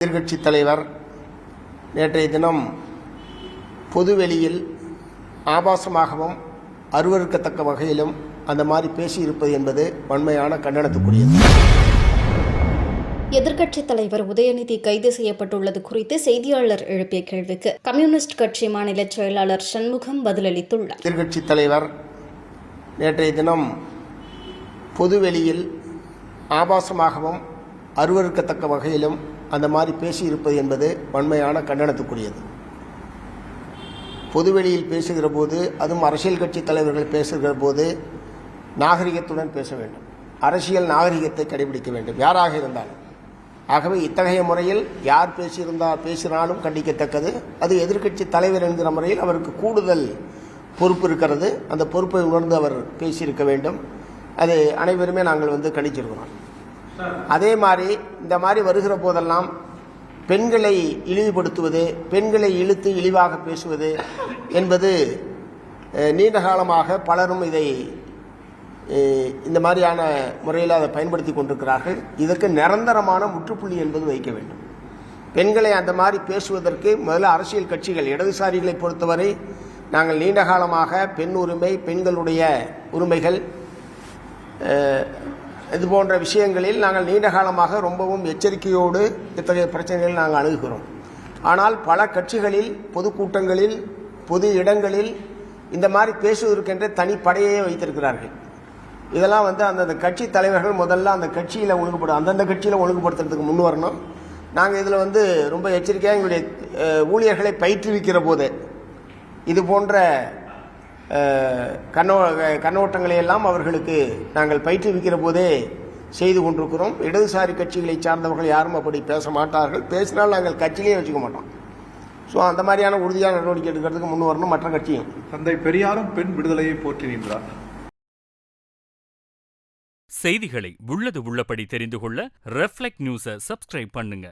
எதிர்க்கட்சித் தலைவர் நேற்றைய தினம் பொதுவெளியில் ஆபாசமாகவும் அருவருக்கத்தக்க வகையிலும் அந்த மாதிரி பேசியிருப்பது என்பது வன்மையான கண்டனத்துக்குரியது. எதிர்க்கட்சித் தலைவர் உதயநிதி கைது செய்யப்பட்டுள்ளது குறித்து செய்தியாளர் எழுப்பிய கேள்விக்கு கம்யூனிஸ்ட் கட்சி மாநில செயலாளர் சண்முகம் பதிலளித்துள்ளார். எதிர்க்கட்சித் தலைவர் நேற்றைய தினம் பொதுவெளியில் ஆபாசமாகவும் அருவருக்கத்தக்க வகையிலும் அந்த மாதிரி பேசியிருப்பது என்பது வன்மையான கண்டனத்துக்குரியது. பொதுவெளியில் பேசுகிற போது, அதுவும் அரசியல் கட்சி தலைவர்கள் பேசுகிற போது நாகரிகத்துடன் பேச வேண்டும். அரசியல் நாகரிகத்தை கடைபிடிக்க வேண்டும், யாராக இருந்தாலும். ஆகவே இத்தகைய முறையில் யார் பேசினாலும் கண்டிக்கத்தக்கது. அது எதிர்க்கட்சி தலைவர் என்கிற முறையில் அவருக்கு கூடுதல் பொறுப்பு இருக்கிறது. அந்த பொறுப்பை உணர்ந்து அவர் பேசியிருக்க வேண்டும். அது அனைவருமே நாங்கள் கண்டிச்சிருக்கிறோம். அதே மாதிரி இந்த மாதிரி வருகிற போதெல்லாம் பெண்களை இழிவுபடுத்துவது, பெண்களை இழுத்து இழிவாக பேசுவது என்பது நீண்ட காலமாக பலரும் இதை இந்த மாதிரியான முறையில் அதை பயன்படுத்தி கொண்டிருக்கிறார்கள். இதற்கு நிரந்தரமான முற்றுப்புள்ளி என்பது வைக்க வேண்டும். பெண்களை அந்த மாதிரி பேசுவதற்கு முதல்ல அரசியல் கட்சிகள், இடதுசாரிகளை பொறுத்தவரை நாங்கள் நீண்ட காலமாக பெண் உரிமை, பெண்களுடைய உரிமைகள், இது போன்ற விஷயங்களில் நாங்கள் நீண்ட காலமாக ரொம்பவும் எச்சரிக்கையோடு இத்தகைய பிரச்சனைகளை நாங்கள் அணுகுகிறோம். ஆனால் பல கட்சிகளில், பொதுக்கூட்டங்களில், பொது இடங்களில் இந்த மாதிரி பேசுவதற்கென்ற தனிப்படையே வைத்திருக்கிறார்கள். இதெல்லாம் அந்தந்த கட்சி தலைவர்கள் முதல்ல அந்த கட்சியில் அந்தந்த கட்சியில் ஒழுங்குபடுத்துறதுக்கு முன் வரணும். நாங்கள் இதில் ரொம்ப எச்சரிக்கையாக எங்களுடைய ஊழியர்களை பயிற்றுவிக்கிற போது இது போன்ற கண்ணோட்டங்களை எல்லாம் அவர்களுக்கு நாங்கள் பயிற்றுவிக்கிற போதே செய்து கொண்டிருக்கிறோம். இடதுசாரி கட்சிகளை சார்ந்தவர்கள் யாரும் அப்படி பேச மாட்டார்கள். பேசினால் நாங்கள் கட்சியிலே வச்சுக்க மாட்டோம். ஸோ அந்த மாதிரியான உறுதியான நடவடிக்கை எடுக்கிறதுக்கு முன் வரணும். மற்ற கட்சியும். தந்தை பெரியாரும் பெண் விடுதலையை போற்றினார். செய்திகளை உள்ளது உள்ளபடி தெரிந்து கொள்ள ரெஃப்ளெக்ட் நியூஸை சப்ஸ்கிரைப் பண்ணுங்க.